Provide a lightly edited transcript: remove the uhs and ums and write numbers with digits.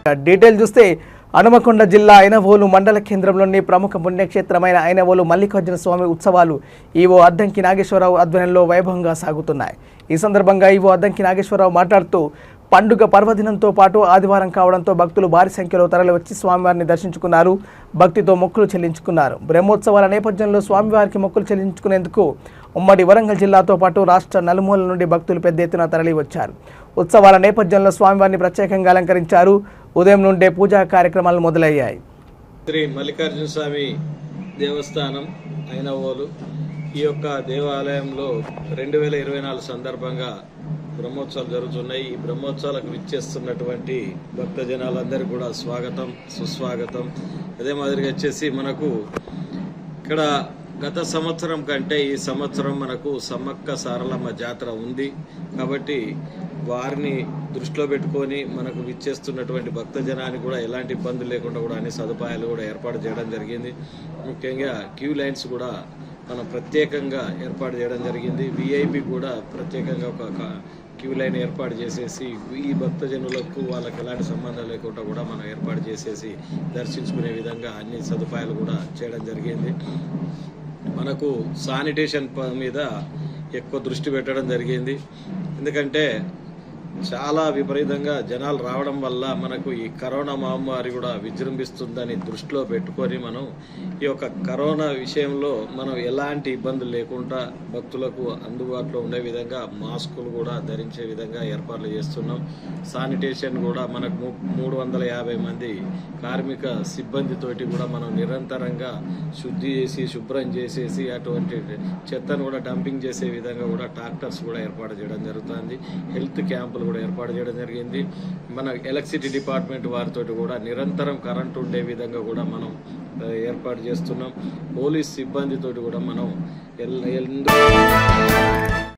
Detail చూస్తే హనుమకొండ జిల్లా ఐనవోలు మండల కేంద్రంలోని ప్రముఖ పుణ్యక్షేత్రమైన ఐనవోలు మల్లికార్జున స్వామి ఉత్సవాలు ఈవో అద్దంకి నాగేశ్వరరావు ఆధ్వర్యంలో వైభవంగా సాగుతున్నాయి. ఈ సందర్భంగా ఈవో అద్దంకి నాగేశ్వరరావు మాట్లాడుతూ పండుగ పర్వదినంతో పాటు ఆదివారం కావడంతో భక్తులు భారీ సంఖ్యలో తరలివచ్చి స్వామివారిని దర్శించుకున్నారు. భక్తితో మొక్కులు చెల్లించుకున్నారు. బ్రహ్మోత్సవాల నేపథ్యంలో స్వామివారికి మొక్కులు చెల్లించుకునేందుకు ఉమ్మడి వరంగల్ జిల్లాతో పాటు రాష్ట్ర నలుమూలల నుండి భక్తులు పెద్ద ఎత్తున తరలి వచ్చారు. ఉత్సవాల నేపథ్యంలో స్వామివారిని ప్రత్యేకంగా అలంకరించారు. ఉదయం నుండే పూజా కార్యక్రమాలు మొదలయ్యాయి. శ్రీ మల్లికార్జున స్వామి దేవస్థానం ఐనవోలు ఈ యొక్క దేవాలయంలో 2024 సందర్భంగా బ్రహ్మోత్సవాలు జరుగుతున్నాయి. ఈ బ్రహ్మోత్సవాలకు విచ్చేస్తున్నటువంటి భక్త జనాలందరికీ కూడా స్వాగతం సుస్వాగతం. అదే మాదిరిగా వచ్చేసి మనకు ఇక్కడ గత సంవత్సరం కంటే ఈ సంవత్సరం మనకు సమ్మక్క సారలమ్మ జాతర ఉంది కాబట్టి వారిని దృష్టిలో పెట్టుకొని మనకు విచ్చేస్తున్నటువంటి భక్త జనానికి కూడా ఎలాంటి ఇబ్బందులు లేకుండా కూడా అన్ని సదుపాయాలు కూడా ఏర్పాటు చేయడం జరిగింది. ముఖ్యంగా క్యూ లైన్స్ కూడా మనం ప్రత్యేకంగా ఏర్పాటు చేయడం జరిగింది. విఐపి కూడా ప్రత్యేకంగా ఒక క్యూ లైన్ ఏర్పాటు చేసేసి ఈ భక్తజనులకు వాళ్ళకి ఎలాంటి సంబంధం లేకుండా కూడా మనం ఏర్పాటు చేసేసి దర్శించుకునే విధంగా అన్ని సదుపాయాలు కూడా చేయడం జరిగింది. మనకు శానిటేషన్ మీద ఎక్కువ దృష్టి పెట్టడం జరిగింది. ఎందుకంటే చాలా విపరీతంగా జనాలు రావడం వల్ల మనకు ఈ కరోనా మహమ్మారి కూడా విజృంభిస్తుందని దృష్టిలో పెట్టుకొని మనం ఈ యొక్క కరోనా విషయంలో మనం ఎలాంటి ఇబ్బందులు లేకుండా భక్తులకు అందుబాటులో ఉండే విధంగా మాస్కులు కూడా ధరించే విధంగా ఏర్పాట్లు చేస్తున్నాం. శానిటేషన్ కూడా మనకు 350 మంది కార్మిక సిబ్బందితోటి కూడా మనం నిరంతరంగా శుద్ధి చేసి శుభ్రం చేసేసి అటువంటి చెత్తను కూడా డంపింగ్ చేసే విధంగా కూడా ట్రాక్టర్స్ కూడా ఏర్పాటు చేయడం జరుగుతుంది. హెల్త్ క్యాంపులు కూడా ఏర్పాటు చేయడం జరిగింది. మన ఎలక్ట్రిసిటీ డిపార్ట్మెంట్ వారితో కూడా నిరంతరం కరెంట్ ఉండే విధంగా కూడా మనం ఏర్పాటు చేస్తున్నాం. పోలీస్ సిబ్బందితోటి కూడా మనం